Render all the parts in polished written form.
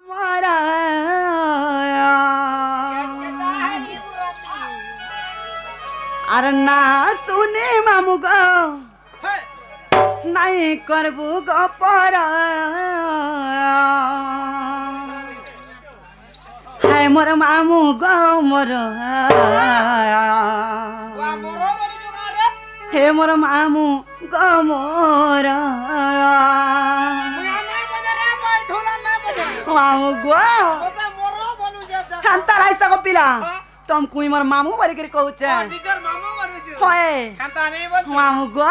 मारा अरे ना सुने मामू गो नहीं करबू गो पर हाय मोर मामू गो मोर हे मोर मामू गो मोर मामू गो खानता राइस को पिला तुम कुई मोर मामू बरी कर कहू छे निजर मामू बनु छु होय खानता नहीं बोल मामू गो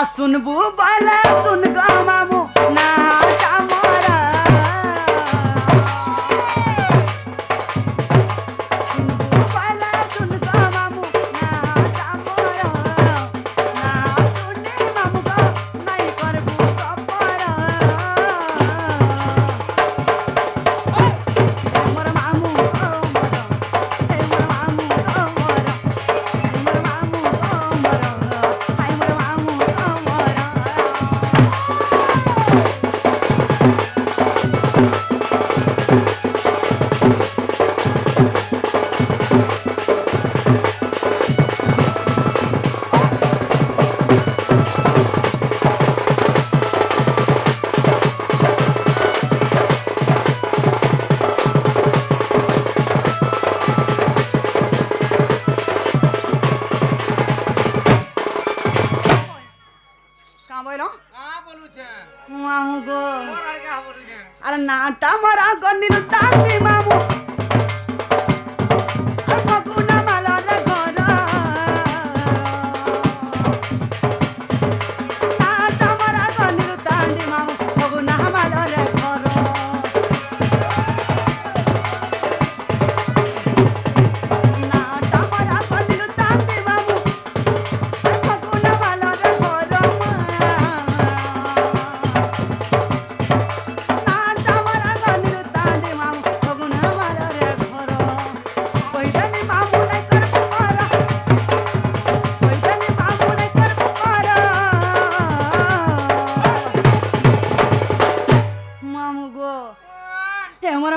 आ सुनबू बाला सुन गो मामू ना जा मोरा सुनबू बाला सुन गो मामू ना जा मोरा ना सुने मामू गो नहीं करबू कपरा मोर मामू अरे नाटा मरा गन्नी तांती मामू अरे फकुना माला रे घर नाटा मरा गन्नी तांती मामू फकुना माला रे घर नाटा मरा गन्नी तांती मामू अरे फकुना माला रे घर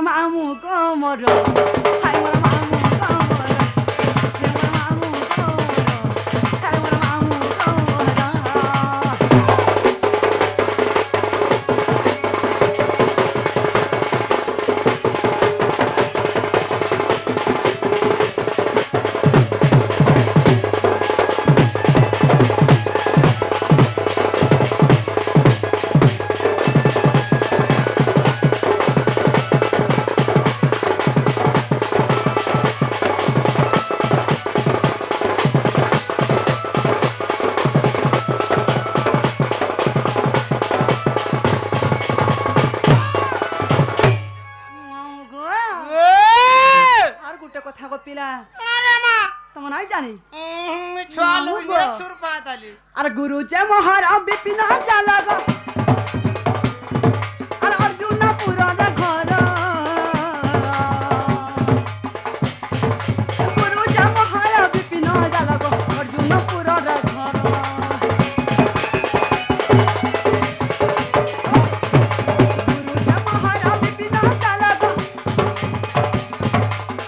मामू को मोरो हाय मोर मामू को मोरो हे मोर मामू को मोरो हाय मोर मामू को मोरो अरे गुरु चे महारा बिपिन जाला ग अरे अर्जुन पुरा रे घर गुरु चे महारा बिपिन जाला ग अर्जुन पुरा रे घर गुरु चे महारा बिपिन जाला ग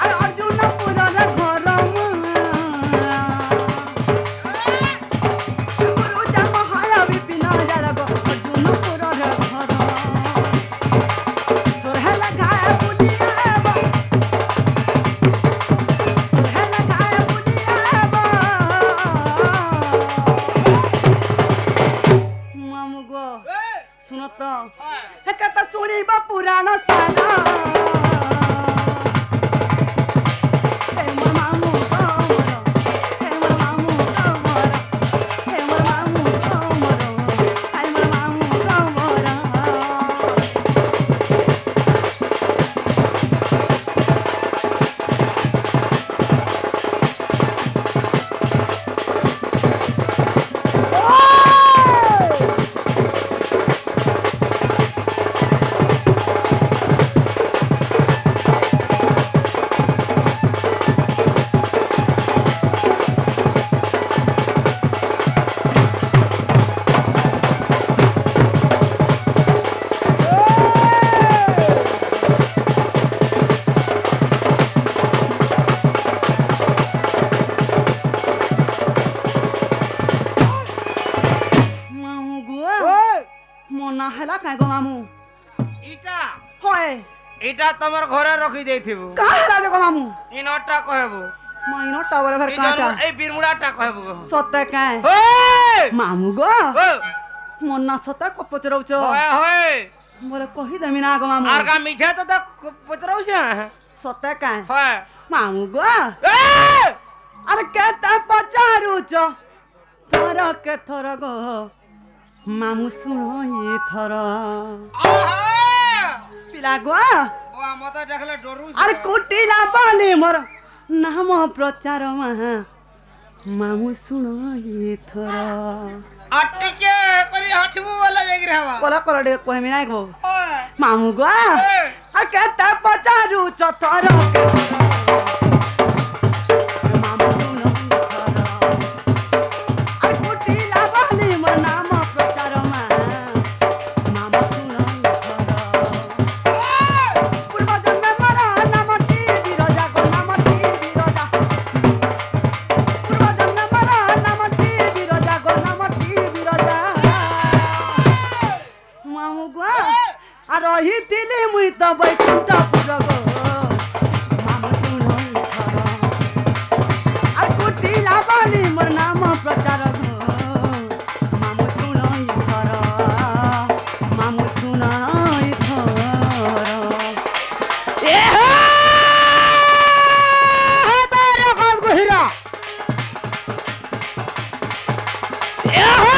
अरे अर्जुन पुरा रे घर पुराण सारा काहे गो मामू इटा होए इटा तमर घरे रखी देथिबो का हला जे गो मामू इनटा कहबो माइनो टावर भर काटा ए बिरमुडाटा कहबो सते काहे ओए मामू गो ओ मन्ना सते को पचरौचो होए होए मोरे कहि देमी ना गो मामू आर का मिछा त पचरौ छ सते काहे होए मामू गो ए अरे केता पचारुचो थोर के थोर गो मामू सुनो ये थोर पिला गो ओ मत देखले डरू अरे कुटिला बाली मोर नाम प्रचार महा मामू सुनो ये थोर अटिके करी हठबू वाला जगी रहवा कोला कोला कहमी ना गो ओए मामू गो आ केता पचारुचो थोर के रही तिली मुई त बैकुंठपुर गो मामू सुनो आ कुटिला बाली मोर नाम प्रचार गो मामू सुनो मामू सुनो ए हो तारे कब गहिरा ए हो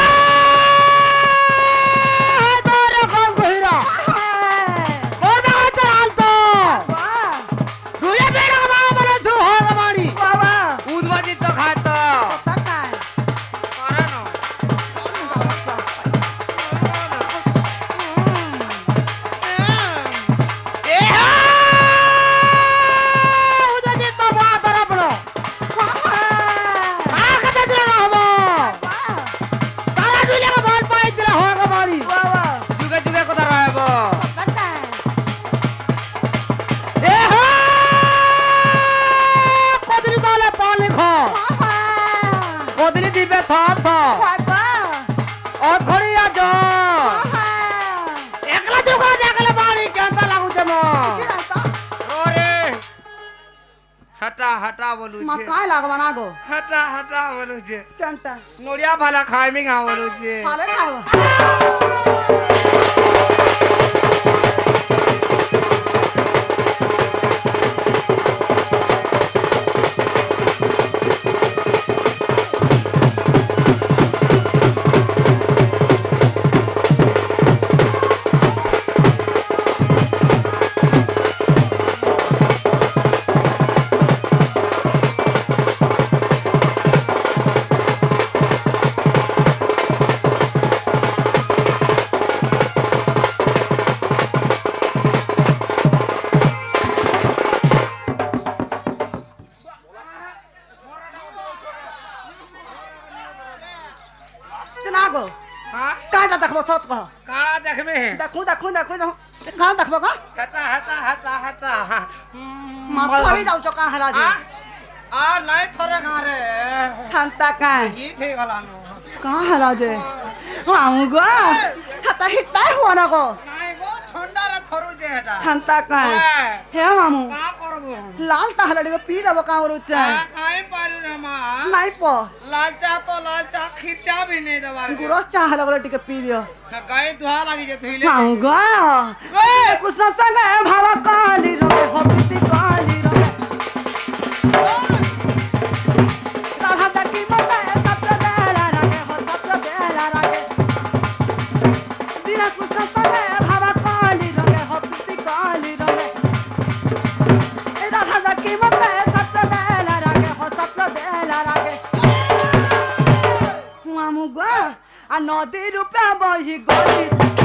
हटा हटा बोलू मा काय लागवा ना गो हटा हटा बोलू छे केनटा नोड़िया भाला खाय में गा बोलू छे हाले खाओ नागो हां काटा देखबो सत कह काला देखबे देखू देखू देखू कहां देखबो का हटा हटा हटा हटा मा थोड़ी जाऊ छ का हरा जी आ नहीं थोरे गा रे हंता का ई ठीक गला नो का हरा जे आऊ गो हता हिता हो ना गो नहीं गो ठंडा रे थरू जे हटा हंता का हे मामू का करबो लाल टहलड़ी को पी देबो का रुचा काई पारू रे मां नहीं पो लाल चा खिरचा भी नहीं दबार गुरस चाह लगलो टिके पी दियो गाय दुहा लागी जे थइले आऊ गो कृष्ण संग भाव काली रो हपति काली रो राधा दकी मत सत्र देला रागे हो सत्र देला रागे बिना कृष्ण संग भाव काली रो हपति काली रो राधा दकी मत सत्र देला रागे हो सत्र देला रागे मामू गो आ नदी रूपा बही गई